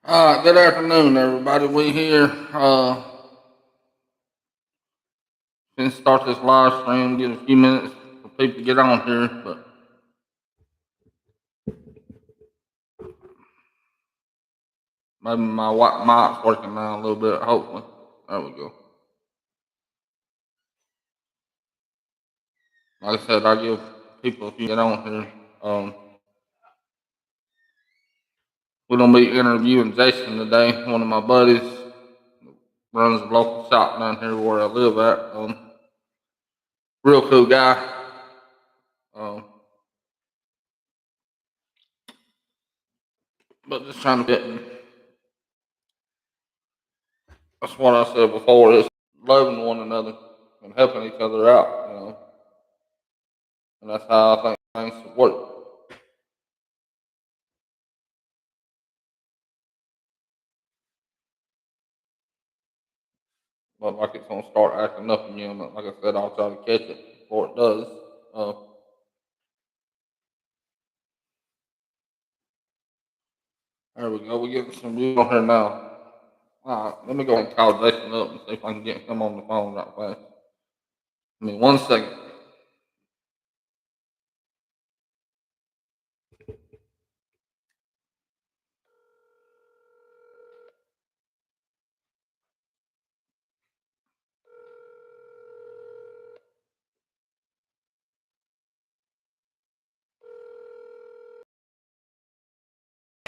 Good afternoon, everybody. We here can start this live stream. Get a few minutes for people to get on here, but maybe my white mic's working now a little bit. Hopefully, there we go. Like I said, I give people a few get on here. We're gonna be interviewing Jason today. One of my buddies runs a local shop down here where I live at. Real cool guy. Um, but just trying to get. That's what I said before. Is loving one another and helping each other out. And that's how I think things work. But like it's gonna start acting up again. But like I said, I'll try to catch it before it does. Uh, there we go. We're getting some views on here now. All right, let me go and call Jason up and see if I can get him on the phone right fast. I mean, 1 second.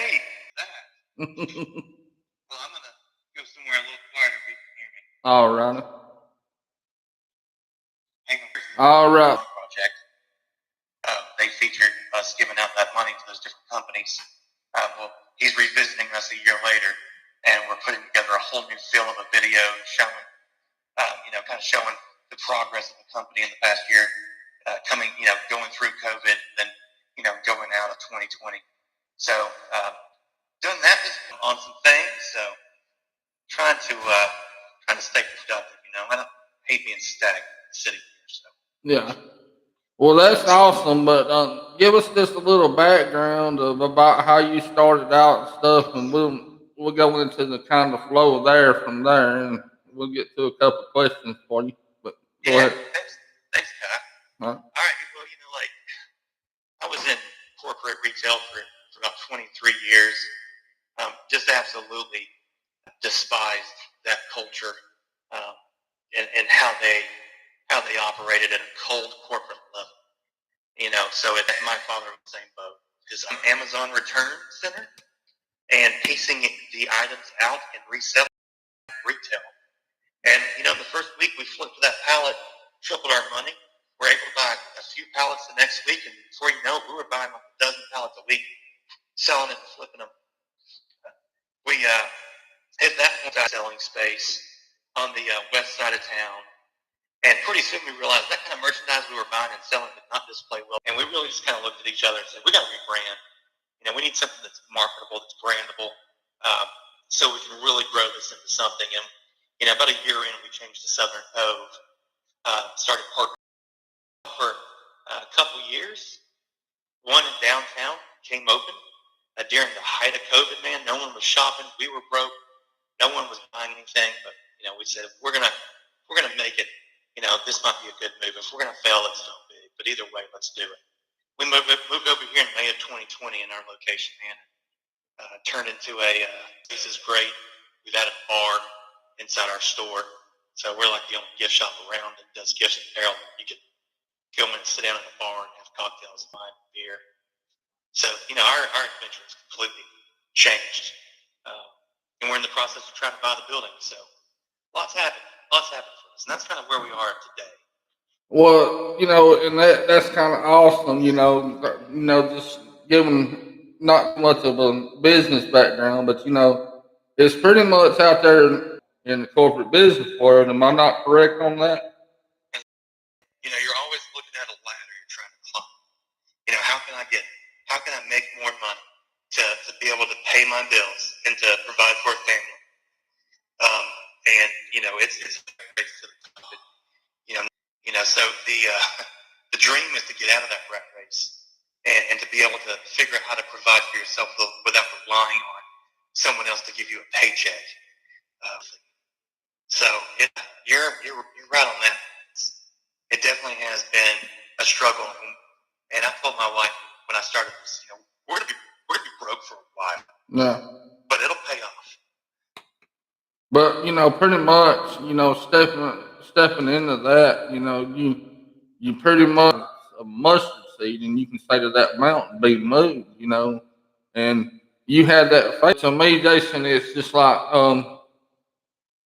Hey, that. Well, I'm gonna go somewhere a little quieter if you can hear me. All right. Hang on. All right. Project. They featured us giving out that money to those different companies. Well, he's revisiting us a year later, and we're putting together a whole new film of a video showing, kind of showing the progress of the company in the past year, going through COVID, then, going out of 2020. So, doing that on some things. So, trying to stay productive. I don't hate being stagnant sitting here. So Yeah. Well, that's awesome. But give us just a little background of about how you started out and stuff, and we'll go into the kind of flow there from there, and we'll get to a couple questions for you. But go ahead. Thanks, Pat. All right. Well, I was in corporate retail for about 23 years. Just absolutely despised that culture and how they operated at a cold corporate level. So my father was the same boat. His Amazon return center and piecing the items out and reselling retail. And the first week we flipped that pallet, tripled our money. We're able to buy a few pallets the next week, and before you know it, we were buying like a dozen pallets a week, selling it and flipping them. We hit that selling space on the west side of town. And pretty soon we realized that kind of merchandise we were buying and selling did not display well. And we really just kind of looked at each other and said, we got to rebrand. We need something that's marketable, that's brandable, so we can really grow this into something. And, about a year in, we changed to Southern Cove, started partnering for a couple years. One in downtown came open during the height of COVID, man. No one was shopping. We were broke. No one was buying anything. But, we said, if we're going to make it, this might be a good move. If we're going to fail, let's fail big. But either way, let's do it. We moved over here in May of 2020 in our location, man. Turned into this is great. We've added a bar inside our store. So we're like the only gift shop around that does gifts and apparel. You can go in and sit down in the bar and have cocktails, wine, beer. So, our adventure has completely changed. And we're in the process of trying to buy the building. So lots happened for us. And that's kind of where we are today. Well, and that's kind of awesome. Just giving not much of a business background, but it's pretty much out there in the corporate business world. Am I not correct on that? You're always looking at a ladder you're trying to climb. How can I make more money to be able to pay my bills and to provide for a family? It's so the dream is to get out of that rat race and to be able to figure out how to provide for yourself without relying on someone else to give you a paycheck. So you're right on that. It definitely has been a struggle, and I told my wife when I started this, we're gonna be broke for a while. Yeah. But it'll pay off. But pretty much, stepping into that, you pretty much a mustard seed, and you can say to that mountain be moved, and you had that faith. To me, Jason, it's just like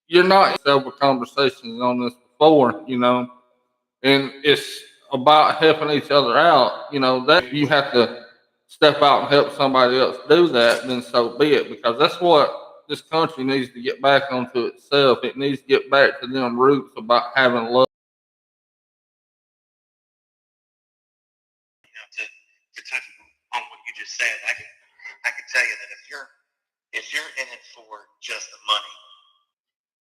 you're not several conversations on this before, and it's about helping each other out. That you have to step out and help somebody else do that, then so be it, because that's what this country needs to get back onto itself. It needs to get back to them roots about having love. To touch on what you just said, I can tell you that if you're in it for just the money,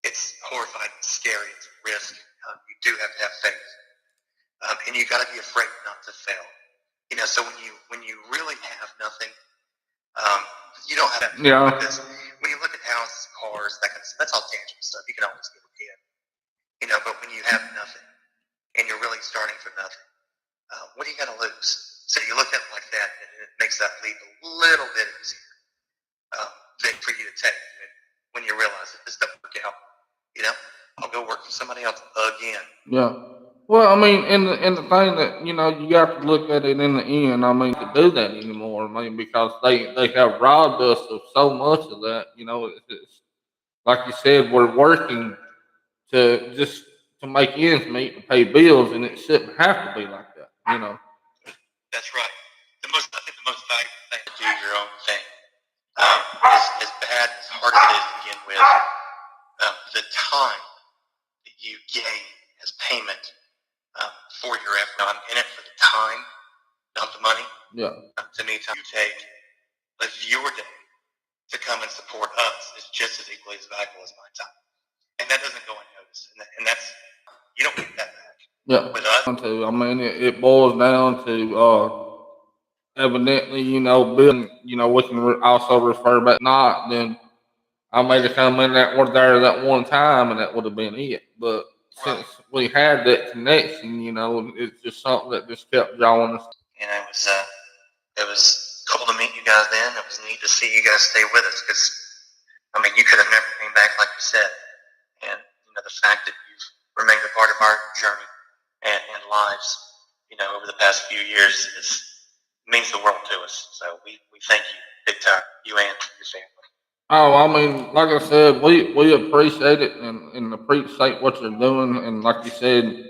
it's horrifying, it's scary, it's a risk. You do have to have faith, and you got to be afraid not to fail. So when you really have nothing, you don't have that. Yeah. Because when you look at houses, cars, that's all tangible stuff. You can always get it in. But when you have nothing and you're really starting from nothing, what are you going to lose? So you look at it like that, and it makes that leap a little bit easier for you to take. And when you realize that this doesn't work out, I'll go work for somebody else again. Yeah. Well, I mean, in the thing that you got to look at it in the end. I mean, to do that anymore. I mean, because they have robbed us of so much of that. It's like you said, we're working to make ends meet and pay bills, and it shouldn't have to be like that. That's right. I think the most valuable thing to do your own thing. As bad, as hard as it is to begin with, the time that you gain as payment for your effort. I'm in it for the time, not the money. Yeah. To me, time you take of your day to come and support us is just as equally as valuable as my time. And that doesn't go unnoticed. And that's, you don't get that back. Yeah. With us. I mean, it boils down to evidently, building, we can also refer back not, then I made a comment that were there that one time and that would have been it. But since we had that connection, it's just something that just kept drawing us. And it was cool to meet you guys then. It was neat to see you guys stay with us because, you could have never came back like you said. And, the fact that you've remained a part of our journey and lives, over the past few years means the world to us. So we thank you big time, you and your family. Oh, I mean, like I said, we appreciate it and appreciate what you're doing. And like you said,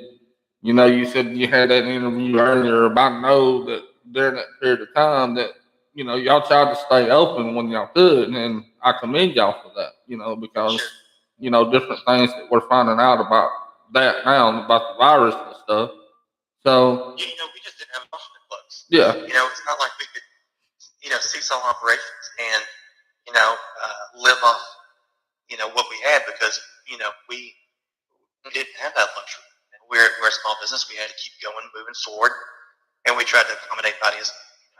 you said you had that interview earlier about know that during that period of time that, y'all tried to stay open when y'all could. And I commend y'all for that, because, different things that we're finding out about that now, about the virus and stuff. So, we just didn't have enough to close. Yeah. It's not like we could, cease all operations and, live off, what we had because, we didn't have that luxury. We're a small business. We had to keep going, moving forward. And we tried to accommodate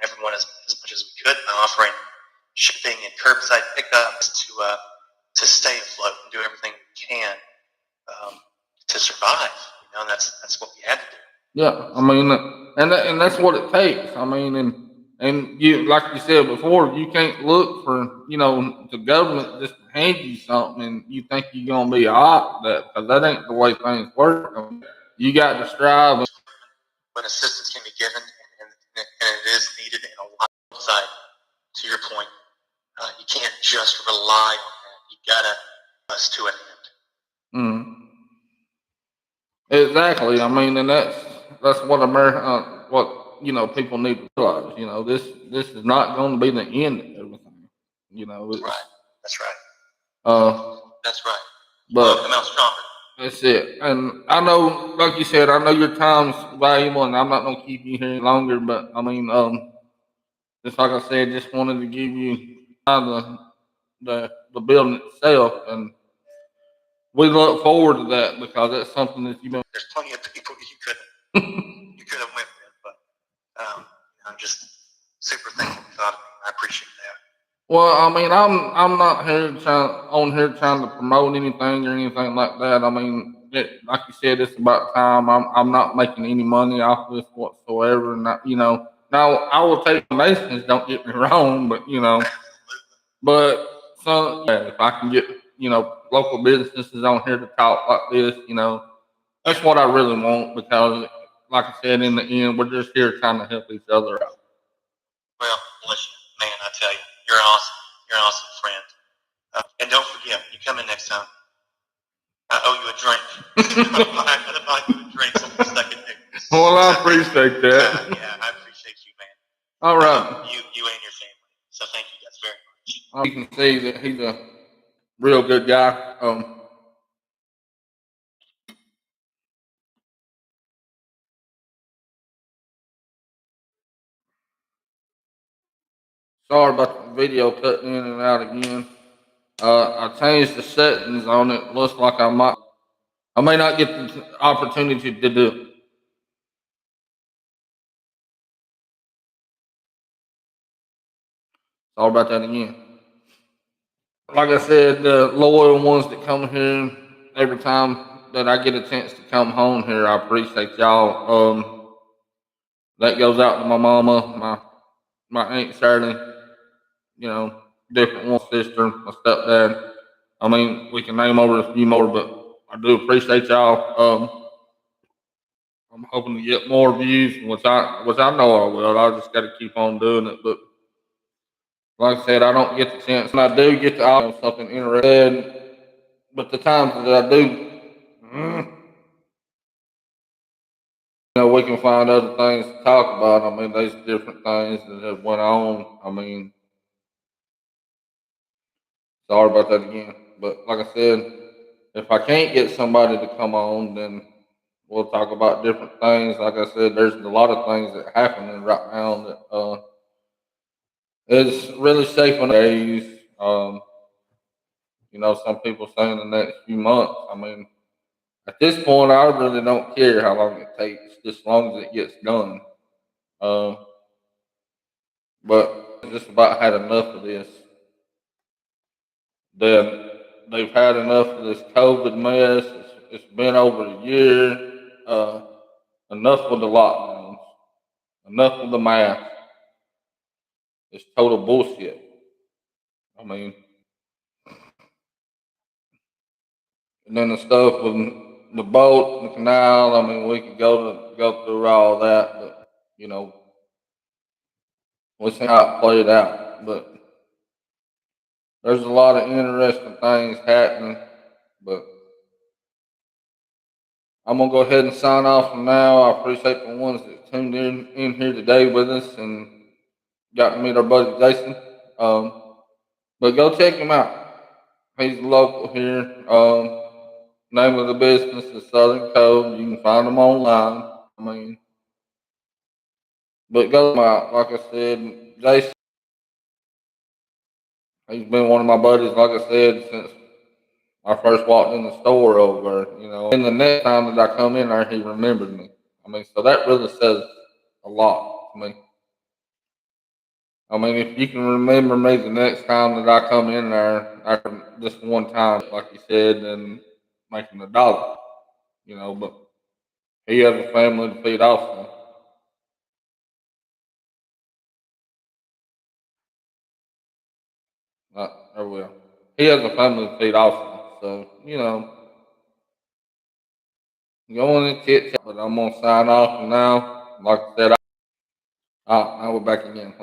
everyone as much as we could by offering shipping and curbside pickups to stay afloat and do everything we can to survive. And that's what we had to do. Yeah, I mean, and that's what it takes. I mean, and you, like you said before, you can't look for the government just to hand you something and you think you're gonna be all right with that, because that ain't the way things work. I mean, you got to strive. When assistance can be given and it is needed in a lot of side, to your point, you can't just rely on that. You gotta us to an end. Exactly. I mean, and that's what America, what people need to realize. This is not going to be the end of everything. Right. That's right. That's right. But come out stronger. That's it. And I know, like you said, I know your time's valuable, and I'm not gonna keep you here longer. But I mean, just like I said, just wanted to give you the building itself, and we look forward to that because that's something that you've been. There's plenty of people you could have went with, but I'm just super thankful you thought of me. I appreciate that. Well, I mean, I'm not here trying to promote anything or anything like that. I mean, like you said, it's about time. I'm not making any money off this whatsoever. Not, now I will take donations. Don't get me wrong, but but if I can get local businesses on here to talk like this, that's what I really want because, like I said, in the end, we're just here trying to help each other out. Well, bless you, man. I tell you, you're awesome. You're an awesome friend. And don't forget, you come in next time. I owe you a drink. I'm gonna buy you a drink so we can suck it there. Well, I appreciate that. Yeah, I appreciate you, man. All right. You and your family. So thank you guys very much. You can see that he's a real good guy. Sorry about the video cutting in and out again. I changed the settings on it. Looks like I may not get the opportunity to do it. Sorry about that again. Like I said, the loyal ones that come here every time that I get a chance to come home here, I appreciate y'all. That goes out to my mama, my Aunt Shirley, different one sister, my stepdad. I mean, we can name over a few more, but I do appreciate y'all. I'm hoping to get more views, which I know I will. I just got to keep on doing it. But like I said, I don't get the chance, and I do get to offer something interesting. But the times that I do, we can find other things to talk about. I mean, there's different things that have went on. I mean, sorry about that again. But like I said, if I can't get somebody to come on, then we'll talk about different things. Like I said, there's a lot of things that are happening right now that is really shaping days. Some people saying the next few months. I mean, at this point, I really don't care how long it takes, just as long as it gets done. But just about had enough of this. They've had enough of this COVID mess. It's been over a year. Enough with the lockdowns. Enough with the mask. It's total bullshit. I mean, and then the stuff with the boat, the canal. I mean, we could go through all that, but we'll see how it played out. But there's a lot of interesting things happening. But I'm gonna go ahead and sign off from now. I appreciate the ones that tuned in here today with us and got to meet our buddy Jason. But go check him out. He's local here. Name of the business is Southern Code. You can find him online. I mean, but go out. Like I said, Jason. He's been one of my buddies. Like I said, since I first walked in the store over. And the next time that I come in there, he remembered me. I mean, so that really says a lot to me. I mean, if you can remember me the next time that I come in there, after just one time, like you said, and making $1, but he has a family to feed also. There we are. He has a family to feed also. So, going and chit chat, but I'm going to sign off now. Like I said, now we're back again. Like